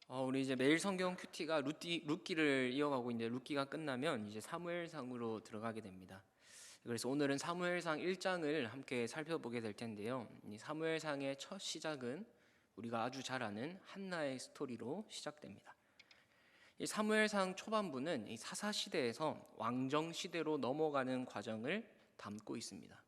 우리 이제 매일 성경 큐티가 룻기를 이어가고 있는데 룻기가 끝나면 이제 사무엘상으로 들어가게 됩니다. 그래서 오늘은 사무엘상 1장을 함께 살펴보게 될 텐데요. 이 사무엘상의 첫 시작은 우리가 아주 잘 아는 한나의 스토리로 시작됩니다. 이 사무엘상 초반부는 이 사사 시대에서 왕정 시대로 넘어가는 과정을 담고 있습니다.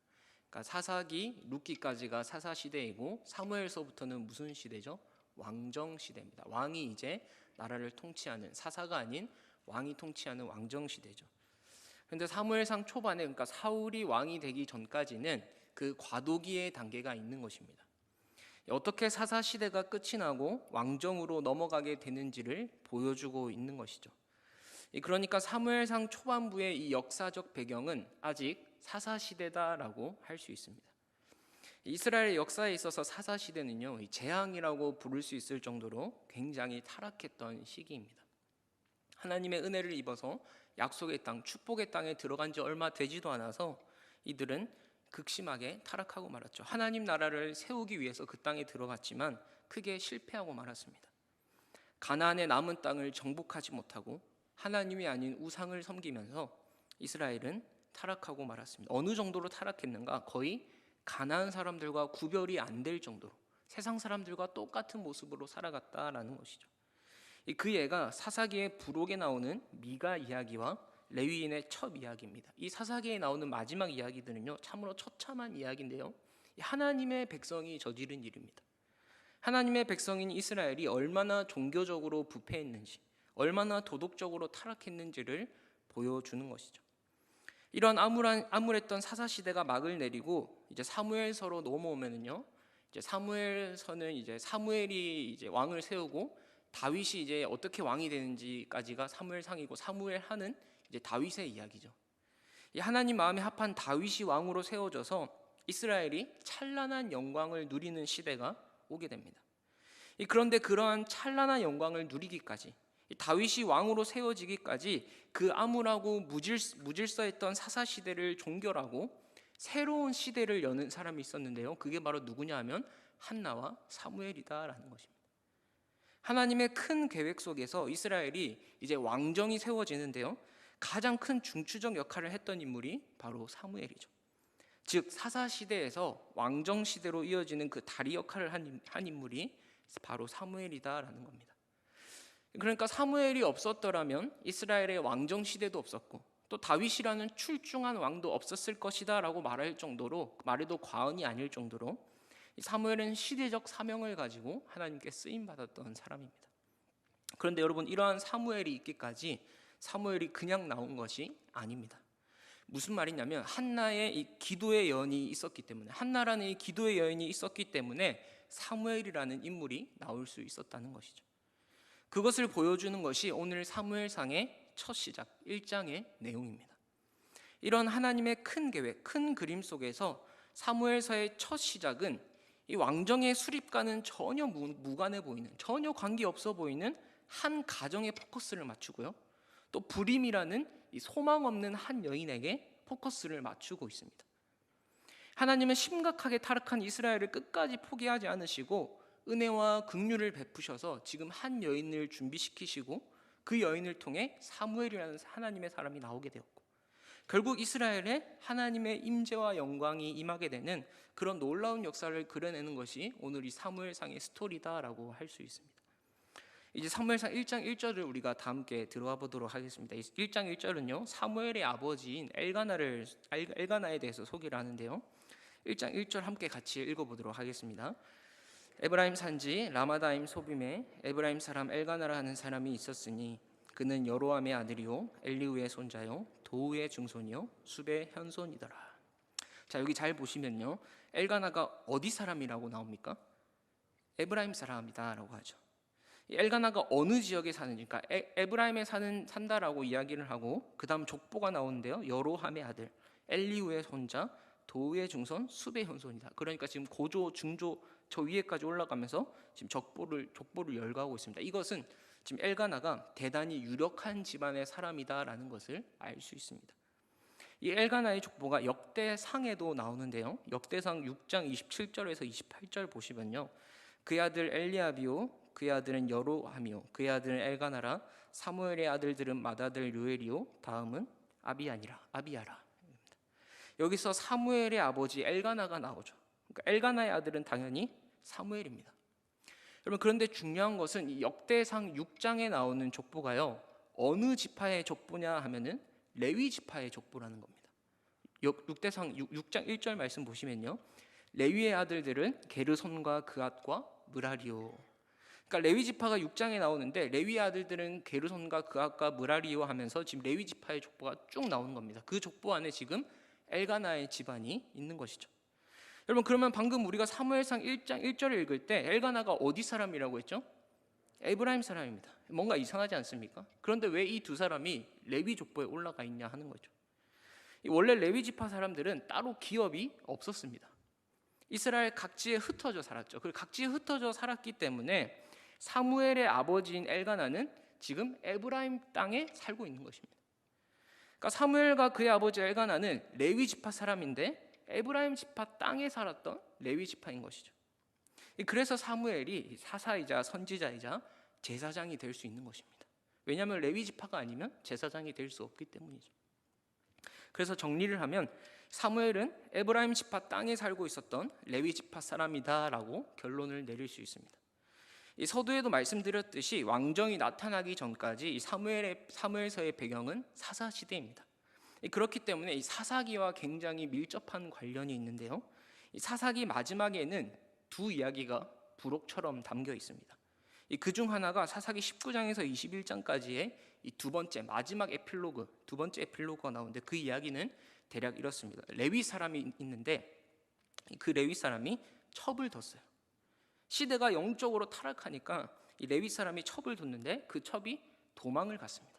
그러니까 사사기, 룻기까지가 사사 시대이고 사무엘서부터는 무슨 시대죠? 왕정 시대입니다. 왕이 이제 나라를 통치하는, 사사가 아닌 왕이 통치하는 왕정 시대죠. 그런데 사무엘상 초반에, 그러니까 사울이 왕이 되기 전까지는 그 과도기의 단계가 있는 것입니다. 어떻게 사사 시대가 끝이 나고 왕정으로 넘어가게 되는지를 보여주고 있는 것이죠. 그러니까 사무엘상 초반부의 이 역사적 배경은 아직 사사 시대다라고 할 수 있습니다. 이스라엘 역사에 있어서 사사 시대는요, 재앙이라고 부를 수 있을 정도로 굉장히 타락했던 시기입니다. 하나님의 은혜를 입어서 약속의 땅, 축복의 땅에 들어간 지 얼마 되지도 않아서 이들은 극심하게 타락하고 말았죠. 하나님 나라를 세우기 위해서 그 땅에 들어갔지만 크게 실패하고 말았습니다. 가나안의 남은 땅을 정복하지 못하고 하나님이 아닌 우상을 섬기면서 이스라엘은 타락하고 말았습니다. 어느 정도로 타락했는가? 거의 가나안 사람들과 구별이 안 될 정도로 세상 사람들과 똑같은 모습으로 살아갔다라는 것이죠. 그 예가 사사기의 부록에 나오는 미가 이야기와 레위인의 첩 이야기입니다. 이 사사기에 나오는 마지막 이야기들은요, 참으로 처참한 이야기인데요, 하나님의 백성이 저지른 일입니다. 하나님의 백성인 이스라엘이 얼마나 종교적으로 부패했는지, 얼마나 도덕적으로 타락했는지를 보여주는 것이죠. 이런 암울했던 사사 시대가 막을 내리고 이제 사무엘서로 넘어오면은요, 이제 사무엘서는 이제 사무엘이 이제 왕을 세우고 다윗이 이제 어떻게 왕이 되는지까지가 사무엘상이고, 사무엘하는 이제 다윗의 이야기죠. 이 하나님 마음에 합한 다윗이 왕으로 세워져서 이스라엘이 찬란한 영광을 누리는 시대가 오게 됩니다. 그런데 그러한 찬란한 영광을 누리기까지, 다윗이 왕으로 세워지기까지 그 암울하고 무질서했던 사사 시대를 종결하고 새로운 시대를 여는 사람이 있었는데요, 그게 바로 누구냐 하면 한나와 사무엘이다라는 것입니다. 하나님의 큰 계획 속에서 이스라엘이 이제 왕정이 세워지는데요, 가장 큰 중추적 역할을 했던 인물이 바로 사무엘이죠. 즉 사사 시대에서 왕정 시대로 이어지는 그 다리 역할을 한 인물이 바로 사무엘이다라는 겁니다. 그러니까 사무엘이 없었더라면 이스라엘의 왕정 시대도 없었고 또 다윗이라는 출중한 왕도 없었을 것이다 라고 말할 정도로, 말해도 과언이 아닐 정도로 사무엘은 시대적 사명을 가지고 하나님께 쓰임받았던 사람입니다. 그런데 여러분, 이러한 사무엘이 있기까지 사무엘이 그냥 나온 것이 아닙니다. 무슨 말이냐면 한나의 이 기도의 여인이 있었기 때문에, 한나라는 이 기도의 여인이 있었기 때문에 사무엘이라는 인물이 나올 수 있었다는 것이죠. 그것을 보여주는 것이 오늘 사무엘상의 첫 시작 1장의 내용입니다. 이런 하나님의 큰 계획, 큰 그림 속에서 사무엘서의 첫 시작은 이 왕정의 수립과는 전혀 무관해 보이는, 전혀 관계없어 보이는 한 가정에 포커스를 맞추고요, 또 불임이라는 이 소망 없는 한 여인에게 포커스를 맞추고 있습니다. 하나님은 심각하게 타락한 이스라엘을 끝까지 포기하지 않으시고 은혜와 긍휼을 베푸셔서 지금 한 여인을 준비시키시고 그 여인을 통해 사무엘이라는 하나님의 사람이 나오게 되었고, 결국 이스라엘에 하나님의 임재와 영광이 임하게 되는 그런 놀라운 역사를 그려내는 것이 오늘 이 사무엘상의 스토리다라고 할 수 있습니다. 이제 사무엘상 1장 1절을 우리가 다 함께 들어가 보도록 하겠습니다. 1장 1절은요, 사무엘의 아버지인 엘가나에 대해서 소개를 하는데요, 1장 1절 함께 같이 읽어보도록 하겠습니다. 에브라임 산지 라마다임 소빔에 에브라임 사람 엘가나라 하는 사람이 있었으니 그는 여로함의 아들이요 엘리우의 손자요 도우의 증손이요 숲의 현손이더라. 자, 여기 잘 보시면요, 엘가나가 어디 사람이라고 나옵니까? 에브라임 사람이다 라고 하죠. 엘가나가 어느 지역에 사는지니까 에브라임에 산다라고 이야기를 하고, 그 다음 족보가 나오는데요, 여로함의 아들 엘리우의 손자 도우의 증손 숲의 현손이다. 그러니까 지금 고조 중조 저 위에까지 올라가면서 지금 족보를 열거하고 있습니다. 이것은 지금 엘가나가 대단히 유력한 집안의 사람이다라는 것을 알 수 있습니다. 이 엘가나의 족보가 역대상에도 나오는데요, 역대상 6장 27절에서 28절 보시면요, 그의 아들 엘리아비오 그의 아들은 여로함이요 그의 아들은 엘가나라. 사무엘의 아들들은 맏아들 요엘이요 다음은 아비야라. 여기서 사무엘의 아버지 엘가나가 나오죠. 그러니까 엘가나의 아들은 당연히 사무엘입니다. 여러분, 그런데 중요한 것은 이 역대상 6장에 나오는 족보가요, 어느 지파의 족보냐 하면은 레위 지파의 족보라는 겁니다. 역대상 6장 1절 말씀 보시면요, 레위의 아들들은 게르손과 그앗과 므라리오. 그러니까 레위 지파가 6장에 나오는데 레위의 아들들은 게르손과 그앗과 므라리오 하면서 지금 레위 지파의 족보가 쭉 나오는 겁니다. 그 족보 안에 지금 엘가나의 집안이 있는 것이죠. 여러분, 그러면 방금 우리가 사무엘상 1장 1절을 읽을 때 엘가나가 어디 사람이라고 했죠? 에브라임 사람입니다. 뭔가 이상하지 않습니까? 그런데 왜 이 두 사람이 레위 족보에 올라가 있냐 하는 거죠. 원래 레위 지파 사람들은 따로 기업이 없었습니다. 이스라엘 각지에 흩어져 살았죠. 그 각지에 흩어져 살았기 때문에 사무엘의 아버지인 엘가나는 지금 에브라임 땅에 살고 있는 것입니다. 그러니까 사무엘과 그의 아버지 엘가나는 레위 지파 사람인데 에브라임 지파 땅에 살았던 레위 지파인 것이죠. 그래서 사무엘이 사사이자 선지자이자 제사장이 될 수 있는 것입니다. 왜냐하면 레위 지파가 아니면 제사장이 될 수 없기 때문이죠. 그래서 정리를 하면 사무엘은 에브라임 지파 땅에 살고 있었던 레위 지파 사람이다라고 결론을 내릴 수 있습니다. 이 서두에도 말씀드렸듯이 왕정이 나타나기 전까지 이 사무엘서의 배경은 사사 시대입니다. 그렇기 때문에 이 사사기와 굉장히 밀접한 관련이 있는데요, 이 사사기 마지막에는 두 이야기가 부록처럼 담겨 있습니다. 그중 하나가 사사기 19장에서 21장까지의 이 두 번째 마지막 에필로그, 두 번째 에필로그가 나오는데 그 이야기는 대략 이렇습니다. 레위 사람이 있는데 그 레위 사람이 첩을 뒀어요. 시대가 영적으로 타락하니까 이 레위 사람이 첩을 뒀는데 그 첩이 도망을 갔습니다.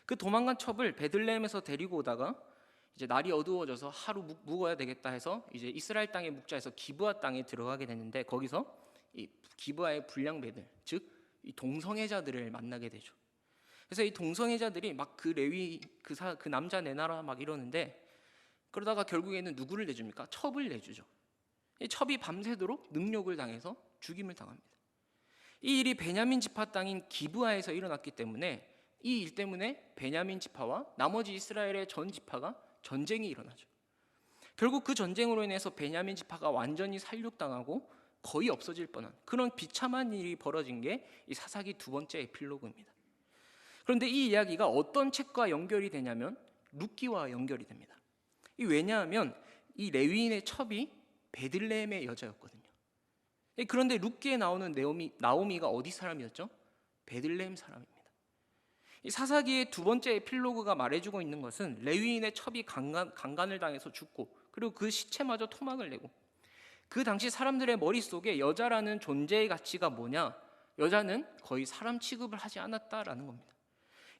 그 도망간 첩을 베들레헴에서 데리고 오다가 이제 날이 어두워져서 하루 묵어야 되겠다 해서 이제 이스라엘 땅에 묵자 해서 기브아 땅에 들어가게 되는데 거기서 이 기브아의 불량배들, 즉 이 동성애자들을 만나게 되죠. 그래서 이 동성애자들이 막 그 레위 그 남자 내놔라 막 이러는데 그러다가 결국에는 누구를 내줍니까? 첩을 내주죠. 이 첩이 밤새도록 능욕을 당해서 죽임을 당합니다. 이 일이 베냐민 지파 땅인 기브아에서 일어났기 때문에 이 일 때문에 베냐민 지파와 나머지 이스라엘의 전 지파가 전쟁이 일어나죠. 결국 그 전쟁으로 인해서 베냐민 지파가 완전히 살육당하고 거의 없어질 뻔한 그런 비참한 일이 벌어진 게 이 사사기 두 번째 에필로그입니다. 그런데 이 이야기가 어떤 책과 연결이 되냐면 룻기와 연결이 됩니다. 왜냐하면 이 레위인의 첩이 베들레헴의 여자였거든요. 그런데 룻기에 나오는 나오미가 어디 사람이었죠? 베들레헴 사람입니다. 이 사사기의 두 번째 에필로그가 말해주고 있는 것은 레위인의 첩이 강간을 당해서 죽고 그리고 그 시체마저 토막을 내고 그 당시 사람들의 머릿속에 여자라는 존재의 가치가 뭐냐? 여자는 거의 사람 취급을 하지 않았다라는 겁니다.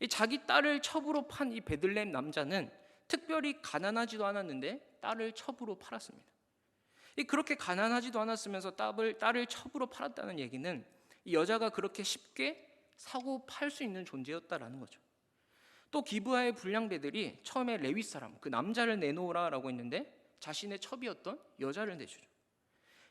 이 자기 딸을 첩으로 판 이 베들레헴 남자는 특별히 가난하지도 않았는데 딸을 첩으로 팔았습니다. 그렇게 가난하지도 않았으면서 딸을 첩으로 팔았다는 얘기는 이 여자가 그렇게 쉽게 사고 팔 수 있는 존재였다라는 거죠. 또 기브아의 불량배들이 처음에 레위 사람, 그 남자를 내놓으라라고 했는데 자신의 첩이었던 여자를 내주죠.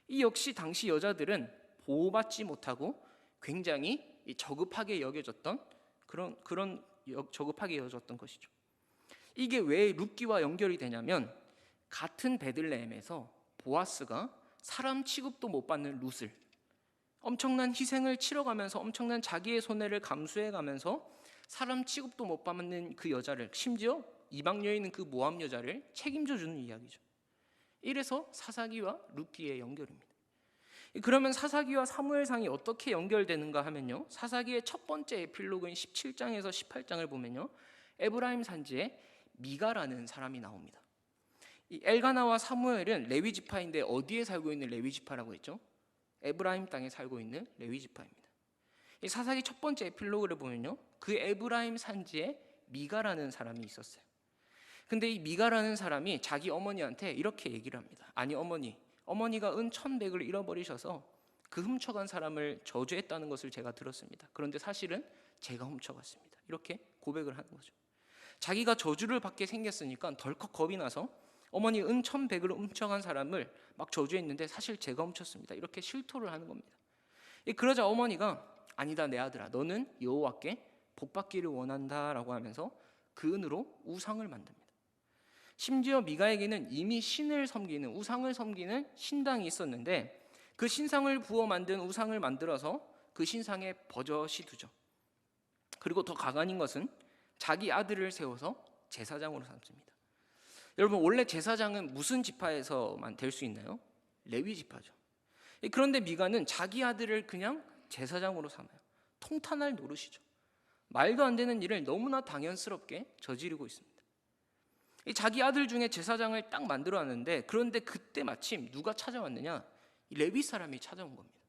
이 역시 당시 여자들은 보호받지 못하고 굉장히 저급하게 여겨졌던 그런 저급하게 여겨졌던 것이죠. 이게 왜 룻기와 연결이 되냐면 같은 베들레헴에서 보아스가 사람 취급도 못 받는 룻을 엄청난 희생을 치러가면서 엄청난 자기의 손해를 감수해가면서 사람 취급도 못 받는 그 여자를, 심지어 이방 여인은 그 모함 여자를 책임져 주는 이야기죠. 이래서 사사기와 룻기의 연결입니다. 그러면 사사기와 사무엘상이 어떻게 연결되는가 하면요, 사사기의 첫 번째 에필로그인 17장에서 18장을 보면요, 에브라임 산지에 미가라는 사람이 나옵니다. 이 엘가나와 사무엘은 레위 지파인데 어디에 살고 있는 레위 지파라고 했죠? 에브라임 땅에 살고 있는 레위 지파입니다. 이 사사기 첫 번째 에필로그를 보면요, 그 에브라임 산지에 미가라는 사람이 있었어요. 근데 이 미가라는 사람이 자기 어머니한테 이렇게 얘기를 합니다. 아니 어머니가 은 1,100을 잃어버리셔서 그 훔쳐간 사람을 저주했다는 것을 제가 들었습니다. 그런데 사실은 제가 훔쳐갔습니다. 이렇게 고백을 하는 거죠. 자기가 저주를 받게 생겼으니까 덜컥 겁이 나서 어머니 은 1,100을 훔쳐간 사람을 막 저주했는데 사실 제가 훔쳤습니다. 이렇게 실토를 하는 겁니다. 그러자 어머니가 아니다 내 아들아, 너는 여호와께 복받기를 원한다라고 하면서 그 은으로 우상을 만듭니다. 심지어 미가에게는 이미 신을 섬기는, 우상을 섬기는 신당이 있었는데 그 신상을 부어 만든 우상을 만들어서 그 신상에 버젓이 두죠. 그리고 더 가관인 것은 자기 아들을 세워서 제사장으로 삼습니다. 여러분, 원래 제사장은 무슨 지파에서만 될 수 있나요? 레위 지파죠. 그런데 미가는 자기 아들을 그냥 제사장으로 삼아요. 통탄할 노릇이죠. 말도 안 되는 일을 너무나 당연스럽게 저지르고 있습니다. 자기 아들 중에 제사장을 딱 만들어놨는데, 그런데 그때 마침 누가 찾아왔느냐? 레위 사람이 찾아온 겁니다.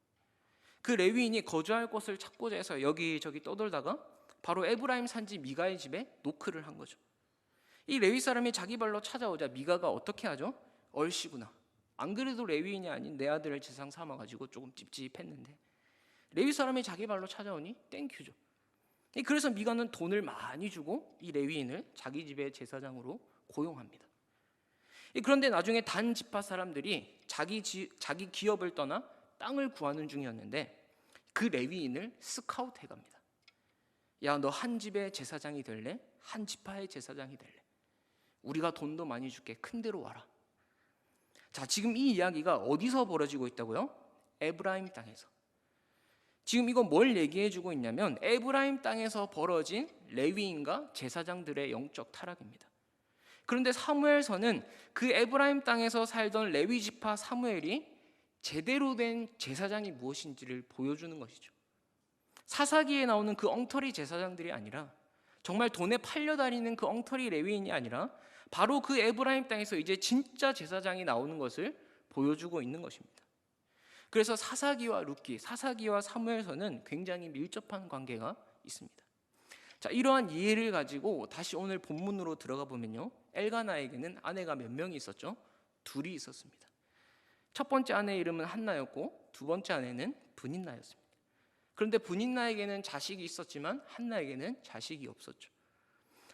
그 레위인이 거주할 곳을 찾고자 해서 여기저기 떠돌다가 바로 에브라임 산지 미가의 집에 노크를 한 거죠. 이 레위 사람이 자기 발로 찾아오자 미가가 어떻게 하죠? 얼씨구나, 안 그래도 레위인이 아닌 내 아들을 제사장 삼아가지고 조금 찝찝했는데 레위 사람이 자기 발로 찾아오니 땡큐죠. 그래서 미가는 돈을 많이 주고 이 레위인을 자기 집의 제사장으로 고용합니다. 그런데 나중에 단 지파 사람들이 자기 기업을 떠나 땅을 구하는 중이었는데 그 레위인을 스카우트 해갑니다. 야, 너 한 집의 제사장이 될래? 한 지파의 제사장이 될래? 우리가 돈도 많이 줄게. 큰 데로 와라. 자, 지금 이 이야기가 어디서 벌어지고 있다고요? 에브라임 땅에서. 지금 이거 뭘 얘기해주고 있냐면 에브라임 땅에서 벌어진 레위인과 제사장들의 영적 타락입니다. 그런데 사무엘서는 그 에브라임 땅에서 살던 레위 지파 사무엘이 제대로 된 제사장이 무엇인지를 보여주는 것이죠. 사사기에 나오는 그 엉터리 제사장들이 아니라, 정말 돈에 팔려다니는 그 엉터리 레위인이 아니라 바로 그 에브라임 땅에서 이제 진짜 제사장이 나오는 것을 보여주고 있는 것입니다. 그래서 사사기와 룻기, 사사기와 사무엘서는 굉장히 밀접한 관계가 있습니다. 자, 이러한 이해를 가지고 다시 오늘 본문으로 들어가 보면요, 엘가나에게는 아내가 몇 명이 있었죠? 둘이 있었습니다. 첫 번째 아내의 이름은 한나였고 두 번째 아내는 브닌나였습니다. 그런데 브닌나에게는 자식이 있었지만 한나에게는 자식이 없었죠.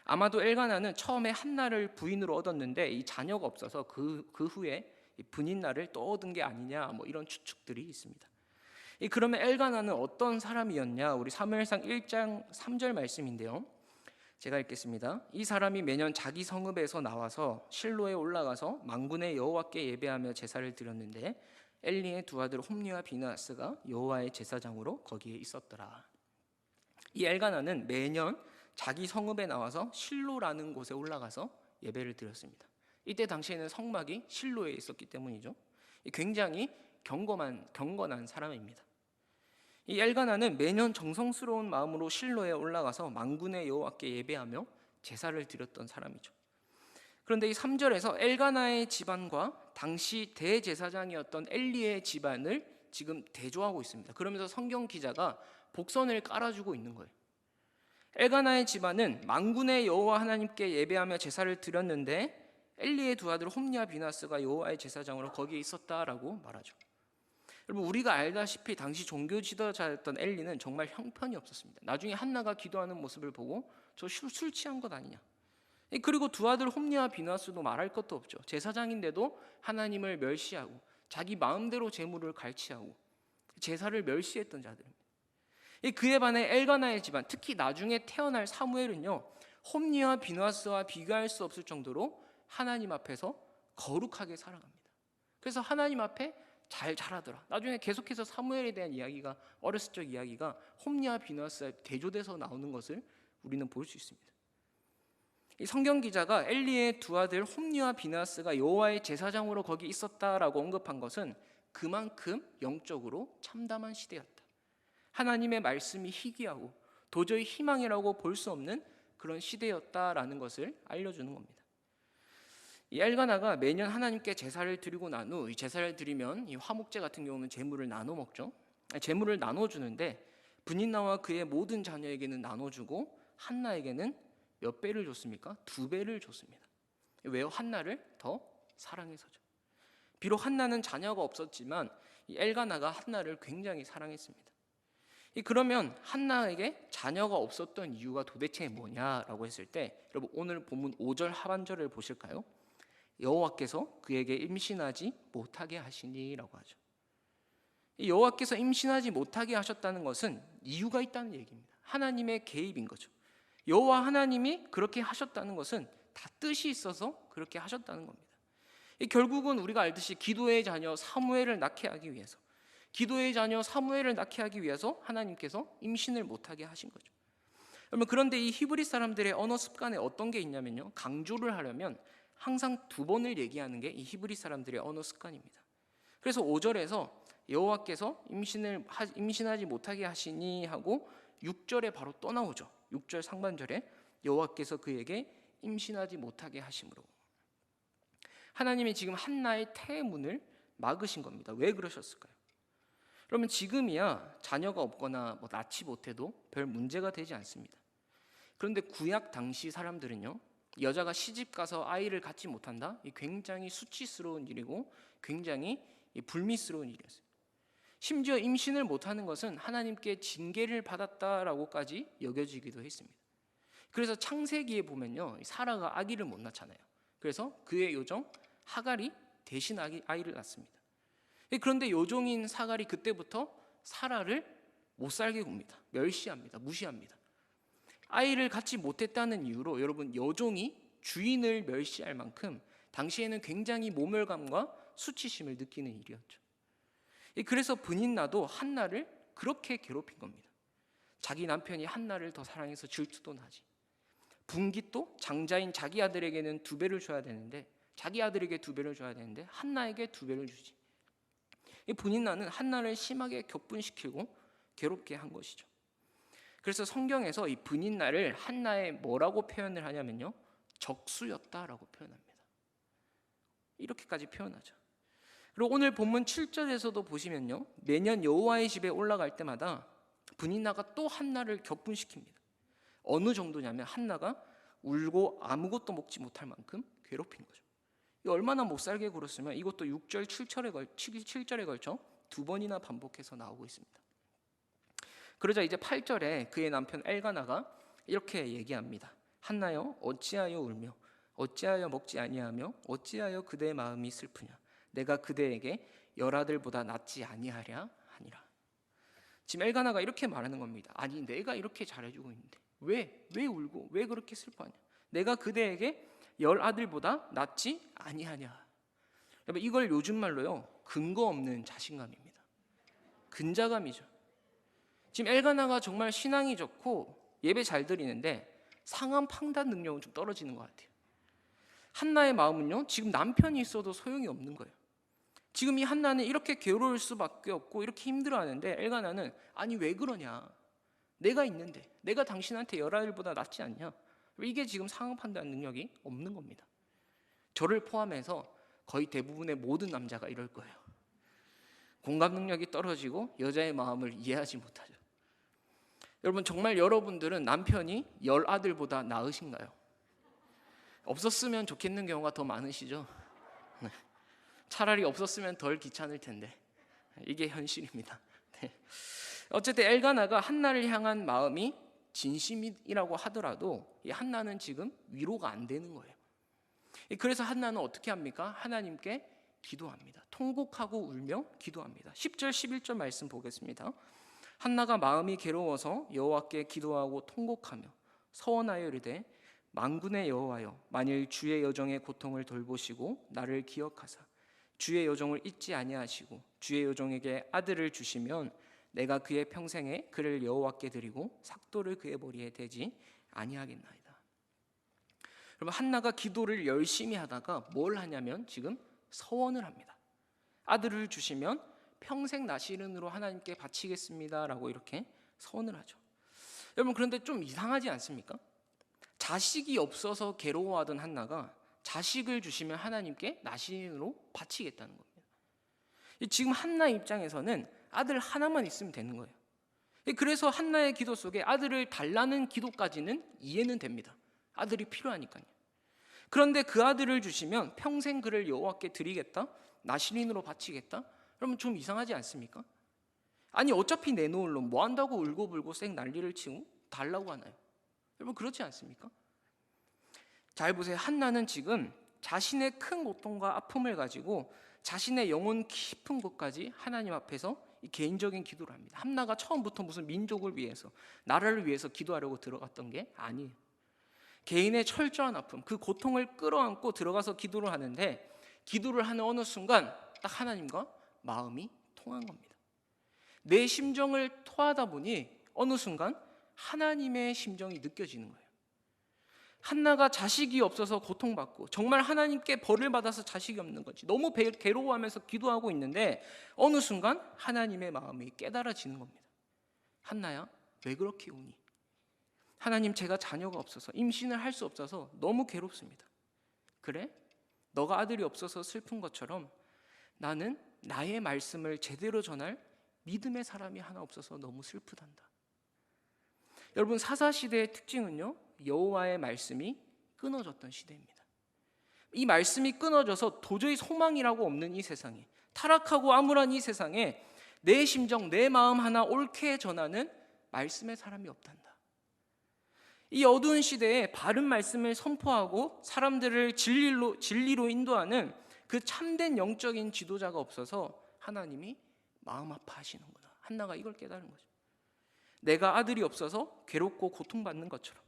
아마도 엘가나는 처음에 한나를 부인으로 얻었는데 이 자녀가 없어서 그 후에 브닌나를 또 얻은 게 아니냐, 뭐 이런 추측들이 있습니다. 그러면 엘가나는 어떤 사람이었냐? 우리 사무엘상 1장 3절 말씀인데요, 제가 읽겠습니다. 이 사람이 매년 자기 성읍에서 나와서 실로에 올라가서 만군의 여호와께 예배하며 제사를 드렸는데 엘리의 두 아들 홈리와 비나스가 여호와의 제사장으로 거기에 있었더라. 이 엘가나는 매년 자기 성읍에 나와서 실로라는 곳에 올라가서 예배를 드렸습니다. 이때 당시에는 성막이 실로에 있었기 때문이죠. 굉장히 경건한 사람입니다. 이 엘가나는 매년 정성스러운 마음으로 실로에 올라가서 만군의 여호와께 예배하며 제사를 드렸던 사람이죠. 그런데 이 3절에서 엘가나의 집안과 당시 대제사장이었던 엘리의 집안을 지금 대조하고 있습니다. 그러면서 성경 기자가 복선을 깔아주고 있는 거예요. 엘가나의 집안은 만군의 여호와 하나님께 예배하며 제사를 드렸는데 엘리의 두 아들 홈리와 비나스가 여호와의 제사장으로 거기에 있었다라고 말하죠. 여러분, 우리가 알다시피 당시 종교 지도자였던 엘리는 정말 형편이 없었습니다. 나중에 한나가 기도하는 모습을 보고 저 술 취한 것 아니냐. 그리고 두 아들 홈리와 비나스도 말할 것도 없죠. 제사장인데도 하나님을 멸시하고 자기 마음대로 재물을 갈취하고 제사를 멸시했던 자들입니다. 그에 반해 엘가나의 집안, 특히 나중에 태어날 사무엘은요, 홈리와 비나스와 비교할 수 없을 정도로 하나님 앞에서 거룩하게 살아갑니다. 그래서 하나님 앞에 잘 자라더라. 나중에 계속해서 사무엘에 대한 이야기가, 어렸을 적 이야기가 홈리와 비나스에 대조돼서 나오는 것을 우리는 볼 수 있습니다. 이 성경 기자가 엘리의 두 아들 홈리와 비나스가 여호와의 제사장으로 거기 있었다라고 언급한 것은 그만큼 영적으로 참담한 시대였다. 하나님의 말씀이 희귀하고 도저히 희망이라고 볼 수 없는 그런 시대였다라는 것을 알려주는 겁니다. 이 엘가나가 매년 하나님께 제사를 드리고 난 후, 이 제사를 드리면 이 화목제 같은 경우는 제물을 나눠 먹죠. 제물을 나눠주는데 브닌나와 그의 모든 자녀에게는 나눠주고 한나에게는 몇 배를 줬습니까? 2배를 줬습니다. 왜요? 한나를 더 사랑해서죠. 비록 한나는 자녀가 없었지만 이 엘가나가 한나를 굉장히 사랑했습니다. 그러면 한나에게 자녀가 없었던 이유가 도대체 뭐냐라고 했을 때, 여러분 오늘 본문 5절 하반절을 보실까요? 여호와께서 그에게 임신하지 못하게 하시니라고 하죠. 여호와께서 임신하지 못하게 하셨다는 것은 이유가 있다는 얘기입니다. 하나님의 개입인 거죠. 여호와 하나님이 그렇게 하셨다는 것은 다 뜻이 있어서 그렇게 하셨다는 겁니다. 결국은 우리가 알듯이 기도의 자녀 사무엘을 낳게 하기 위해서, 기도의 자녀 사무엘을 낳게 하기 위해서 하나님께서 임신을 못하게 하신 거죠. 그러면 그런데 이 히브리 사람들의 언어 습관에 어떤 게 있냐면요, 강조를 하려면 항상 두 번을 얘기하는 게 이 히브리 사람들의 언어 습관입니다. 그래서 5절에서 여호와께서 임신하지 못하게 하시니 하고 6절에 바로 또 나오죠. 6절 상반절에 여호와께서 그에게 임신하지 못하게 하심으로. 하나님이 지금 한나의 태문을 막으신 겁니다. 왜 그러셨을까요? 그러면 지금이야 자녀가 없거나 낳지 못해도 별 문제가 되지 않습니다. 그런데 구약 당시 사람들은요, 여자가 시집 가서 아이를 갖지 못한다? 이 굉장히 수치스러운 일이고 굉장히 불미스러운 일이었어요. 심지어 임신을 못하는 것은 하나님께 징계를 받았다라고까지 여겨지기도 했습니다. 그래서 창세기에 보면요, 사라가 아기를 못 낳잖아요. 그래서 그의 요정 하갈이 대신 아이를 낳습니다. 그런데 요종인 사갈이 그때부터 사라를 못 살게 굽니다. 멸시합니다. 무시합니다. 아이를 갖지 못했다는 이유로 여러분, 여종이 주인을 멸시할 만큼 당시에는 굉장히 모멸감과 수치심을 느끼는 일이었죠. 그래서 브닛나도 한나를 그렇게 괴롭힌 겁니다. 자기 남편이 한나를 더 사랑해서 질투도 나지. 분깃도 장자인 자기 아들에게는 2배를 줘야 되는데, 자기 아들에게 2배를 줘야 되는데 한나에게 2배를 주지. 이 브닛나는 한나를 심하게 격분시키고 괴롭게 한 것이죠. 그래서 성경에서 이 브닛나를 한나의 뭐라고 표현을 하냐면요, 적수였다라고 표현합니다. 이렇게까지 표현하죠. 그리고 오늘 본문 7절에서도 보시면요, 매년 여호와의 집에 올라갈 때마다 브닛나가 또 한나를 격분시킵니다. 어느 정도냐면 한나가 울고 아무것도 먹지 못할 만큼 괴롭힌 거죠. 얼마나 못 살게 굴었으면 이것도 6절 7절에 걸쳐 2번이나 반복해서 나오고 있습니다. 그러자 이제 8절에 그의 남편 엘가나가 이렇게 얘기합니다. 한나여, 어찌하여 울며 어찌하여 먹지 아니하며 어찌하여 그대의 마음이 슬프냐. 내가 그대에게 열아들보다 낫지 아니하랴 하니라. 지금 엘가나가 이렇게 말하는 겁니다. 아니, 내가 이렇게 잘해주고 있는데 왜 울고 왜 그렇게 슬퍼하냐. 내가 그대에게 10아들보다 낫지 아니하냐. 여러분, 이걸 요즘 말로요, 근거 없는 자신감입니다. 근자감이죠. 지금 엘가나가 정말 신앙이 좋고 예배 잘 드리는데 상황 판단 능력은 좀 떨어지는 것 같아요. 한나의 마음은요, 지금 남편이 있어도 소용이 없는 거예요. 지금 이 한나는 이렇게 괴로울 수밖에 없고 이렇게 힘들어하는데 엘가나는 아니 왜 그러냐. 내가 있는데, 내가 당신한테 10아들보다 낫지 않냐. 이게 지금 상황 판단 능력이 없는 겁니다. 저를 포함해서 거의 대부분의 모든 남자가 이럴 거예요. 공감 능력이 떨어지고 여자의 마음을 이해하지 못하죠. 여러분, 정말 여러분들은 남편이 10아들보다 나으신가요? 없었으면 좋겠는 경우가 더 많으시죠? 차라리 없었으면 덜 귀찮을 텐데 이게 현실입니다. 어쨌든 엘가나가 한나를 향한 마음이 진심이라고 하더라도 이 한나는 지금 위로가 안 되는 거예요. 그래서 한나는 어떻게 합니까? 하나님께 기도합니다. 통곡하고 울며 기도합니다. 10절 11절 말씀 보겠습니다. 한나가 마음이 괴로워서 여호와께 기도하고 통곡하며 서원하여 이르되 만군의 여호와여, 만일 주의 여종의 고통을 돌보시고 나를 기억하사 주의 여종을 잊지 아니하시고 주의 여종에게 아들을 주시면 내가 그의 평생에 그를 여호와께 드리고 삭도를 그의 머리에 대지 아니하겠나이다. 여러분, 한나가 기도를 열심히 하다가 뭘 하냐면 지금 서원을 합니다. 아들을 주시면 평생 나시른으로 하나님께 바치겠습니다라고 이렇게 서원을 하죠. 여러분, 그런데 좀 이상하지 않습니까? 자식이 없어서 괴로워하던 한나가 자식을 주시면 하나님께 나시린으로 바치겠다는 겁니다. 지금 한나 입장에서는 아들 하나만 있으면 되는 거예요. 그래서 한나의 기도 속에 아들을 달라는 기도까지는 이해는 됩니다. 아들이 필요하니까요. 그런데 그 아들을 주시면 평생 그를 여호와께 드리겠다, 나시린으로 바치겠다. 그러면 좀 이상하지 않습니까? 아니, 어차피 내놓을 놈 뭐 한다고 울고불고 쌩 난리를 치고 달라고 하나요? 여러분, 그렇지 않습니까? 잘 보세요. 한나는 지금 자신의 큰 고통과 아픔을 가지고 자신의 영혼 깊은 곳까지 하나님 앞에서 개인적인 기도를 합니다. 한나가 처음부터 무슨 민족을 위해서, 나라를 위해서 기도하려고 들어갔던 게 아니에요. 개인의 철저한 아픔, 그 고통을 끌어안고 들어가서 기도를 하는데, 기도를 하는 어느 순간 딱 하나님과 마음이 통한 겁니다. 내 심정을 토하다 보니 어느 순간 하나님의 심정이 느껴지는 거예요. 한나가 자식이 없어서 고통받고, 정말 하나님께 벌을 받아서 자식이 없는 거지, 너무 괴로워하면서 기도하고 있는데 어느 순간 하나님의 마음이 깨달아지는 겁니다. 한나야, 왜 그렇게 우니? 하나님, 제가 자녀가 없어서, 임신을 할 수 없어서 너무 괴롭습니다. 그래? 너가 아들이 없어서 슬픈 것처럼 나는 나의 말씀을 제대로 전할 믿음의 사람이 하나 없어서 너무 슬프단다. 여러분, 사사시대의 특징은요, 여호와의 말씀이 끊어졌던 시대입니다. 이 말씀이 끊어져서 도저히 소망이라고 없는 이 세상에, 타락하고 암울한 이 세상에 내 심정, 내 마음 하나 옳게 전하는 말씀의 사람이 없단다. 이 어두운 시대에 바른 말씀을 선포하고 사람들을 진리로 인도하는 그 참된 영적인 지도자가 없어서 하나님이 마음 아파하시는구나. 한나가 이걸 깨달은 거죠. 내가 아들이 없어서 괴롭고 고통받는 것처럼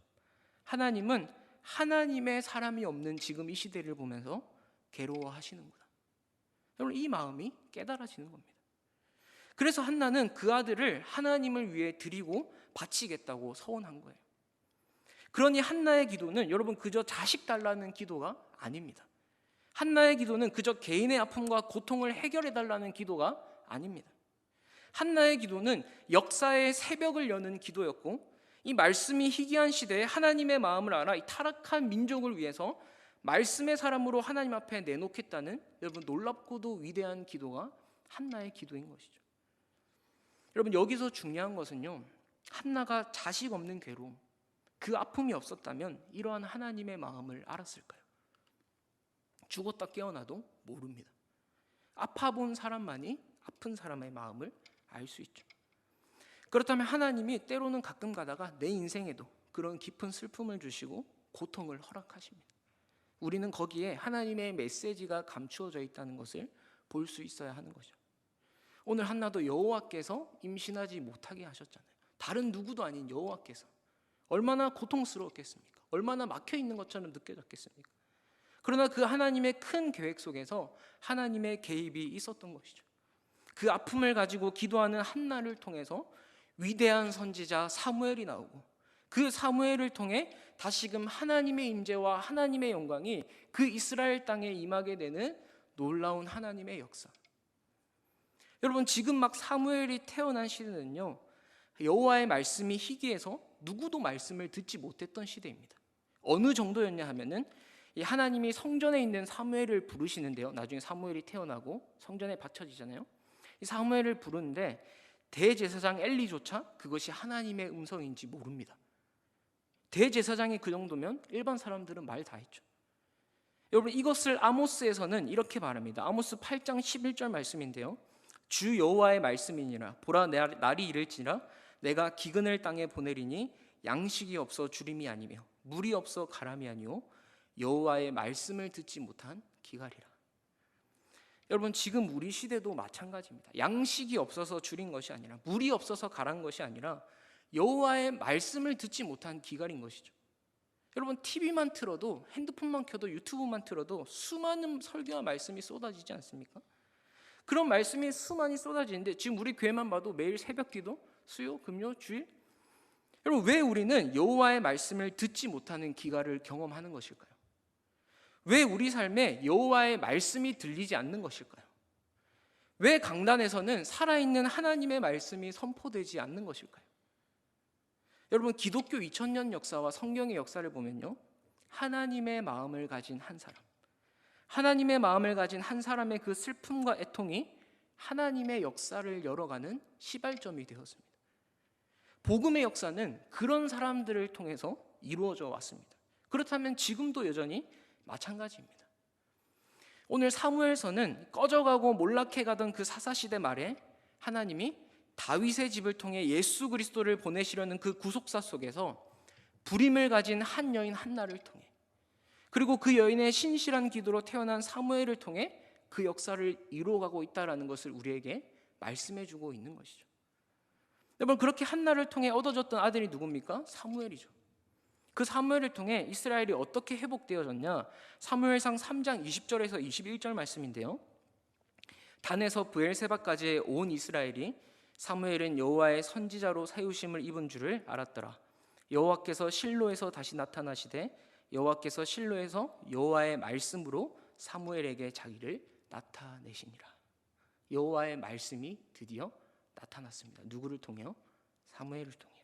하나님은 하나님의 사람이 없는 지금 이 시대를 보면서 괴로워하시는구나. 여러분, 이 마음이 깨달아지는 겁니다. 그래서 한나는 그 아들을 하나님을 위해 드리고 바치겠다고 서원한 거예요. 그러니 한나의 기도는 여러분 그저 자식 달라는 기도가 아닙니다. 한나의 기도는 그저 개인의 아픔과 고통을 해결해 달라는 기도가 아닙니다. 한나의 기도는 역사의 새벽을 여는 기도였고, 이 말씀이 희귀한 시대에 하나님의 마음을 알아 이 타락한 민족을 위해서 말씀의 사람으로 하나님 앞에 내놓겠다는, 여러분 놀랍고도 위대한 기도가 한나의 기도인 것이죠. 여러분, 여기서 중요한 것은요, 한나가 자식 없는 괴로움, 그 아픔이 없었다면 이러한 하나님의 마음을 알았을까요? 죽었다 깨어나도 모릅니다. 아파본 사람만이 아픈 사람의 마음을 알 수 있죠. 그렇다면 하나님이 때로는 가끔 가다가 내 인생에도 그런 깊은 슬픔을 주시고 고통을 허락하십니다. 우리는 거기에 하나님의 메시지가 감추어져 있다는 것을 볼 수 있어야 하는 거죠. 오늘 한나도 여호와께서 임신하지 못하게 하셨잖아요. 다른 누구도 아닌 여호와께서. 얼마나 고통스러웠겠습니까? 얼마나 막혀있는 것처럼 느껴졌겠습니까? 그러나 그 하나님의 큰 계획 속에서 하나님의 개입이 있었던 것이죠. 그 아픔을 가지고 기도하는 한나를 통해서 위대한 선지자 사무엘이 나오고, 그 사무엘을 통해 다시금 하나님의 임재와 하나님의 영광이 그 이스라엘 땅에 임하게 되는 놀라운 하나님의 역사. 여러분, 지금 막 사무엘이 태어난 시대는요, 여호와의 말씀이 희귀해서 누구도 말씀을 듣지 못했던 시대입니다. 어느 정도였냐 하면은 이 하나님이 성전에 있는 사무엘을 부르시는데요, 나중에 사무엘이 태어나고 성전에 바쳐지잖아요. 이 사무엘을 부르는데 대제사장 엘리조차 그것이 하나님의 음성인지 모릅니다. 대제사장이 그 정도면 일반 사람들은 말 다 했죠. 여러분, 이것을 아모스에서는 이렇게 말합니다. 아모스 8장 11절 말씀인데요, 주 여호와의 말씀이니라. 보라, 날이 이를지라 내가 기근을 땅에 보내리니 양식이 없어 주림이 아니며 물이 없어 가람이 아니오 여호와의 말씀을 듣지 못한 기갈이라. 여러분, 지금 우리 시대도 마찬가지입니다. 양식이 없어서 줄인 것이 아니라, 물이 없어서 가란 것이 아니라 여호와의 말씀을 듣지 못한 기갈인 것이죠. 여러분, TV만 틀어도, 핸드폰만 켜도, 유튜브만 틀어도 수많은 설교와 말씀이 쏟아지지 않습니까? 그런 말씀이 수많이 쏟아지는데 지금 우리 교회만 봐도 매일 새벽기도, 수요, 금요, 주일. 여러분, 왜 우리는 여호와의 말씀을 듣지 못하는 기갈을 경험하는 것일까요? 왜 우리 삶에 여호와의 말씀이 들리지 않는 것일까요? 왜 강단에서는 살아있는 하나님의 말씀이 선포되지 않는 것일까요? 여러분, 기독교 2000년 역사와 성경의 역사를 보면요, 하나님의 마음을 가진 한 사람, 하나님의 마음을 가진 한 사람의 그 슬픔과 애통이 하나님의 역사를 열어가는 시발점이 되었습니다. 복음의 역사는 그런 사람들을 통해서 이루어져 왔습니다. 그렇다면 지금도 여전히 마찬가지입니다. 오늘 사무엘서는 꺼져가고 몰락해가던 그 사사시대 말에 하나님이 다윗의 집을 통해 예수 그리스도를 보내시려는 그 구속사 속에서 불임을 가진 한 여인 한나를 통해, 그리고 그 여인의 신실한 기도로 태어난 사무엘을 통해 그 역사를 이루어가고 있다는 것을 우리에게 말씀해주고 있는 것이죠. 여러분, 그렇게 한나를 통해 얻어졌던 아들이 누굽니까? 사무엘이죠. 그 사무엘을 통해 이스라엘이 어떻게 회복되어졌냐? 사무엘상 3장 20절에서 21절 말씀인데요. 단에서 브엘세바까지의 온 이스라엘이 사무엘은 여호와의 선지자로 세우심을 입은 줄을 알았더라. 여호와께서 실로에서 다시 나타나시되 여호와께서 실로에서 여호와의 말씀으로 사무엘에게 자기를 나타내시니라. 여호와의 말씀이 드디어 나타났습니다. 누구를 통해요? 사무엘을 통해요.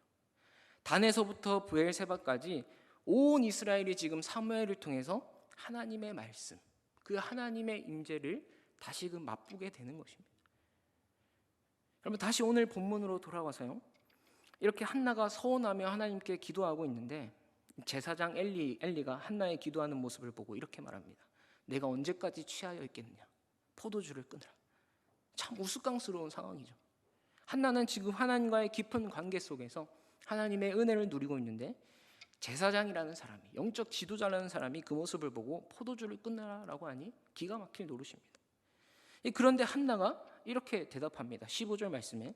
단에서부터 브엘세바까지 온 이스라엘이 지금 사무엘을 통해서 하나님의 말씀, 그 하나님의 임재를 다시금 맛보게 되는 것입니다. 여러분, 다시 오늘 본문으로 돌아와서요. 이렇게 한나가 서원하며 하나님께 기도하고 있는데 제사장 엘리가 한나의 기도하는 모습을 보고 이렇게 말합니다. 내가 언제까지 취하여 있겠느냐? 포도주를 끊으라. 참 우스꽝스러운 상황이죠. 한나는 지금 하나님과의 깊은 관계 속에서 하나님의 은혜를 누리고 있는데 제사장이라는 사람이, 영적 지도자라는 사람이 그 모습을 보고 포도주를 끊으라고 하니 기가 막힐 노릇입니다. 그런데 한나가 이렇게 대답합니다. 15절 말씀에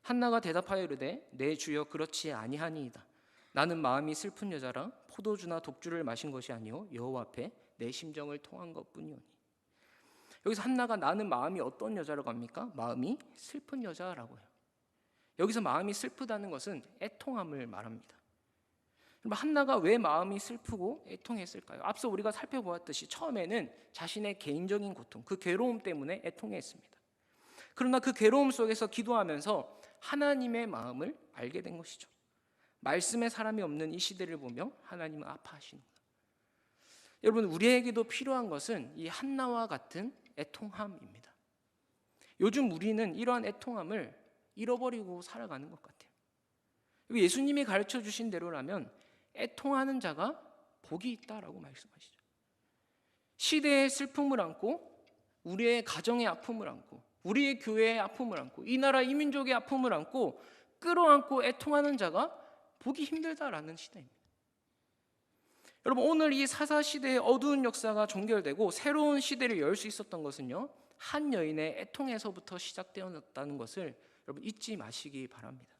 한나가 대답하여 이르되 내 주여 그렇지 아니하니이다. 나는 마음이 슬픈 여자라 포도주나 독주를 마신 것이 아니요 여호와 앞에 내 심정을 통한 것뿐이오니. 여기서 한나가 나는 마음이 어떤 여자라고 합니까? 마음이 슬픈 여자라고 해요. 여기서 마음이 슬프다는 것은 애통함을 말합니다. 한나가 왜 마음이 슬프고 애통했을까요? 앞서 우리가 살펴보았듯이 처음에는 자신의 개인적인 고통, 그 괴로움 때문에 애통했습니다. 그러나 그 괴로움 속에서 기도하면서 하나님의 마음을 알게 된 것이죠. 말씀의 사람이 없는 이 시대를 보며 하나님은 아파하시는구나. 여러분, 우리에게도 필요한 것은 이 한나와 같은 애통함입니다. 요즘 우리는 이러한 애통함을 잃어버리고 살아가는 것 같아요. 예수님이 가르쳐 주신 대로라면 애통하는 자가 복이 있다라고 말씀하시죠. 시대의 슬픔을 안고 우리의 가정의 아픔을 안고 우리의 교회의 아픔을 안고 이 나라 이 민족의 아픔을 안고 끌어안고 애통하는 자가 보기 힘들다라는 시대입니다. 여러분, 오늘 이 사사시대의 어두운 역사가 종결되고 새로운 시대를 열 수 있었던 것은요, 한 여인의 애통에서부터 시작되었다는 것을 여러분 잊지 마시기 바랍니다.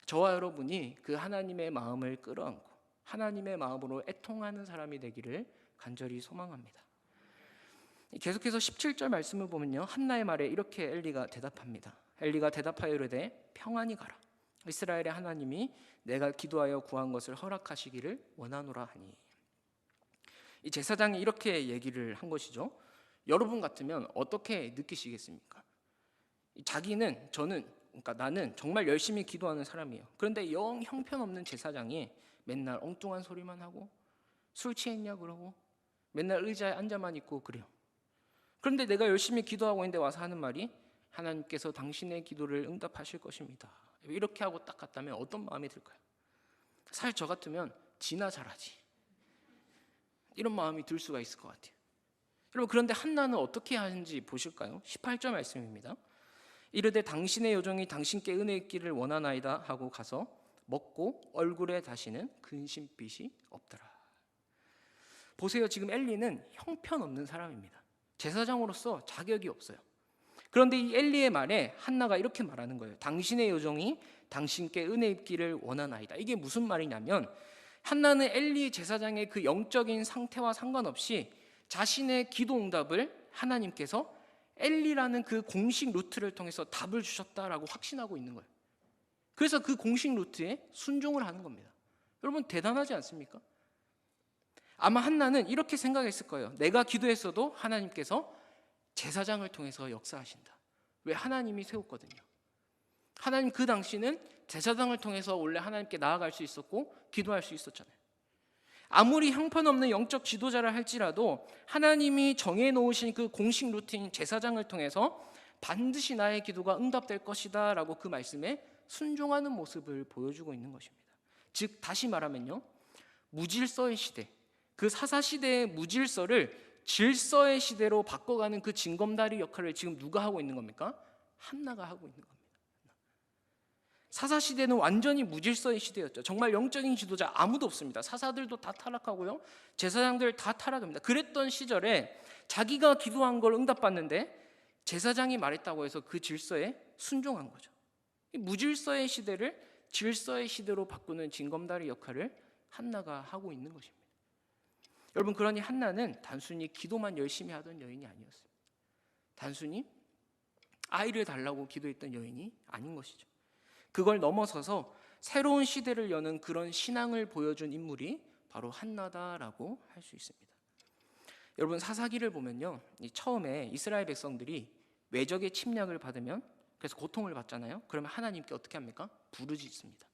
저와 여러분이 그 하나님의 마음을 끌어안고 하나님의 마음으로 애통하는 사람이 되기를 간절히 소망합니다. 계속해서 17절 말씀을 보면요, 한나의 말에 이렇게 엘리가 대답합니다. 엘리가 대답하여 이르되 평안히 가라. 이스라엘의 하나님이 내가 기도하여 구한 것을 허락하시기를 원하노라 하니. 이 제사장이 이렇게 얘기를 한 것이죠. 여러분 같으면 어떻게 느끼시겠습니까? 나는 정말 열심히 기도하는 사람이에요. 그런데 영 형편없는 제사장이 맨날 엉뚱한 소리만 하고 술 취했냐 그러고 맨날 의자에 앉아만 있고 그래요. 그런데 내가 열심히 기도하고 있는데 와서 하는 말이 하나님께서 당신의 기도를 응답하실 것입니다. 이렇게 하고 딱 갔다면 어떤 마음이 들까요? 사실 저 같으면 지나 잘하지, 이런 마음이 들 수가 있을 것 같아요. 여러분, 그런데 한나는 어떻게 하는지 보실까요? 18절 말씀입니다. 이르되 당신의 요정이 당신께 은혜 있기를 원하나이다 하고 가서 먹고 얼굴에 다시는 근심빛이 없더라. 보세요, 지금 엘리는 형편없는 사람입니다. 제사장으로서 자격이 없어요. 그런데 이 엘리의 말에 한나가 이렇게 말하는 거예요. 당신의 요정이 당신께 은혜 입기를 원하나이다. 이게 무슨 말이냐면 한나는 엘리 제사장의 그 영적인 상태와 상관없이 자신의 기도 응답을 하나님께서 엘리라는 그 공식 루트를 통해서 답을 주셨다라고 확신하고 있는 거예요. 그래서 그 공식 루트에 순종을 하는 겁니다. 여러분, 대단하지 않습니까? 아마 한나는 이렇게 생각했을 거예요. 내가 기도했어도 하나님께서 제사장을 통해서 역사하신다. 왜? 하나님이 세웠거든요. 하나님, 그 당시는 제사장을 통해서 원래 하나님께 나아갈 수 있었고 기도할 수 있었잖아요. 아무리 형편없는 영적 지도자라 할지라도 하나님이 정해놓으신 그 공식 루틴 제사장을 통해서 반드시 나의 기도가 응답될 것이다 라고 그 말씀에 순종하는 모습을 보여주고 있는 것입니다. 즉 다시 말하면요, 무질서의 시대, 그 사사시대의 무질서를 질서의 시대로 바꿔가는 그 징검다리 역할을 지금 누가 하고 있는 겁니까? 한나가 하고 있는 겁니다. 사사시대는 완전히 무질서의 시대였죠. 정말 영적인 지도자 아무도 없습니다. 사사들도 다 타락하고요, 제사장들 다 타락합니다. 그랬던 시절에 자기가 기도한 걸 응답받는데 제사장이 말했다고 해서 그 질서에 순종한 거죠. 이 무질서의 시대를 질서의 시대로 바꾸는 징검다리 역할을 한나가 하고 있는 것입니다. 여러분, 그러니 한나는 단순히 기도만 열심히 하던 여인이 아니었습니다. 단순히 아이를 달라고 기도했던 여인이 아닌 것이죠. 그걸 넘어서서 새로운 시대를 여는 그런 신앙을 보여준 인물이 바로 한나다라고 할 수 있습니다. 여러분, 사사기를 보면요, 처음에 이스라엘 백성들이 외적의 침략을 받으면, 그래서 고통을 받잖아요. 그러면 하나님께 어떻게 합니까? 부르짖습니다.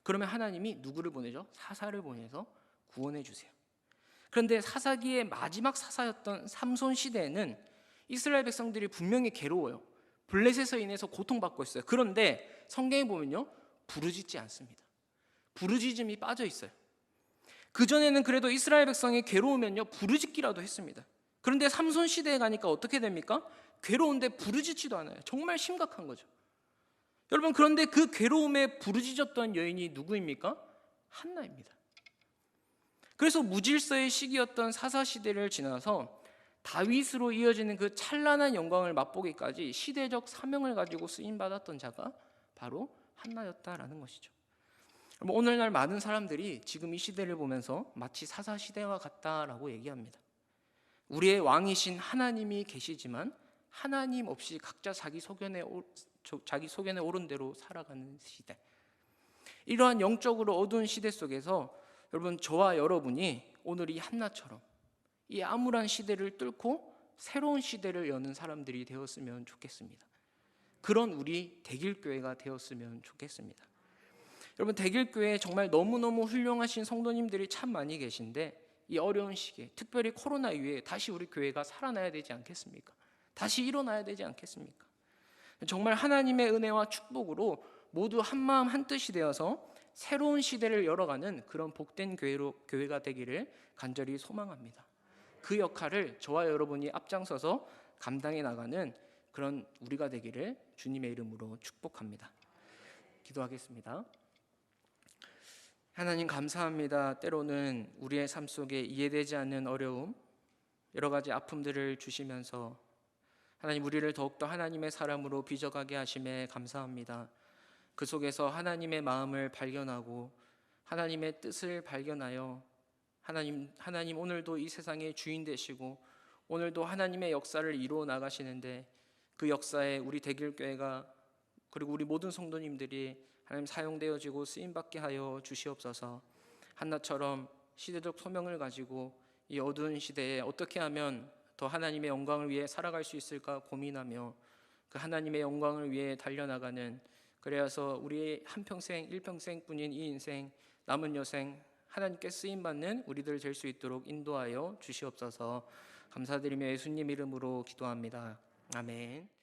그러면 하나님이 누구를 보내죠? 사사를 보내서 구원해 주세요. 그런데 사사기의 마지막 사사였던 삼손 시대에는 이스라엘 백성들이 분명히 괴로워요. 블레셋에 인해서 고통받고 있어요. 그런데 성경에 보면요, 부르짖지 않습니다. 부르짖음이 빠져 있어요. 그전에는 그래도 이스라엘 백성이 괴로우면요, 부르짖기라도 했습니다. 그런데 삼손 시대에 가니까 어떻게 됩니까? 괴로운데 부르짖지도 않아요. 정말 심각한 거죠. 여러분, 그런데 그 괴로움에 부르짖었던 여인이 누구입니까? 한나입니다. 그래서 무질서의 시기였던 사사 시대를 지나서 다윗으로 이어지는 그 찬란한 영광을 맛보기까지 시대적 사명을 가지고 쓰임 받았던 자가 바로 한나였다라는 것이죠. 오늘날 많은 사람들이 지금 이 시대를 보면서 마치 사사 시대와 같다라고 얘기합니다. 우리의 왕이신 하나님이 계시지만 하나님 없이 각자 자기 소견에 옳은 대로 살아가는 시대. 이러한 영적으로 어두운 시대 속에서 여러분, 저와 여러분이 오늘 이 한나처럼 이 암울한 시대를 뚫고 새로운 시대를 여는 사람들이 되었으면 좋겠습니다. 그런 우리 대길교회가 되었으면 좋겠습니다. 여러분, 대길교회에 정말 너무너무 훌륭하신 성도님들이 참 많이 계신데 이 어려운 시기에, 특별히 코로나 이후에 다시 우리 교회가 살아나야 되지 않겠습니까? 다시 일어나야 되지 않겠습니까? 정말 하나님의 은혜와 축복으로 모두 한마음 한뜻이 되어서 새로운 시대를 열어가는 그런 복된 교회가 되기를 간절히 소망합니다. 그 역할을 저와 여러분이 앞장서서 감당해 나가는 그런 우리가 되기를 주님의 이름으로 축복합니다. 기도하겠습니다. 하나님, 감사합니다. 때로는 우리의 삶 속에 이해되지 않는 어려움, 여러 가지 아픔들을 주시면서 하나님, 우리를 더욱더 하나님의 사람으로 빚어가게 하심에 감사합니다. 그 속에서 하나님의 마음을 발견하고 하나님의 뜻을 발견하여 하나님 오늘도 이 세상의 주인 되시고 오늘도 하나님의 역사를 이루어 나가시는데 그 역사에 우리 대길교회가 그리고 우리 모든 성도님들이 하나님 사용되어지고 쓰임받게 하여 주시옵소서. 한나처럼 시대적 소명을 가지고 이 어두운 시대에 어떻게 하면 더 하나님의 영광을 위해 살아갈 수 있을까 고민하며 그 하나님의 영광을 위해 달려나가는, 그래서 우리의 한평생 일평생뿐인 이 인생 남은 여생 하나님께 쓰임받는 우리들 될 수 있도록 인도하여 주시옵소서. 감사드리며 예수님 이름으로 기도합니다. 아멘.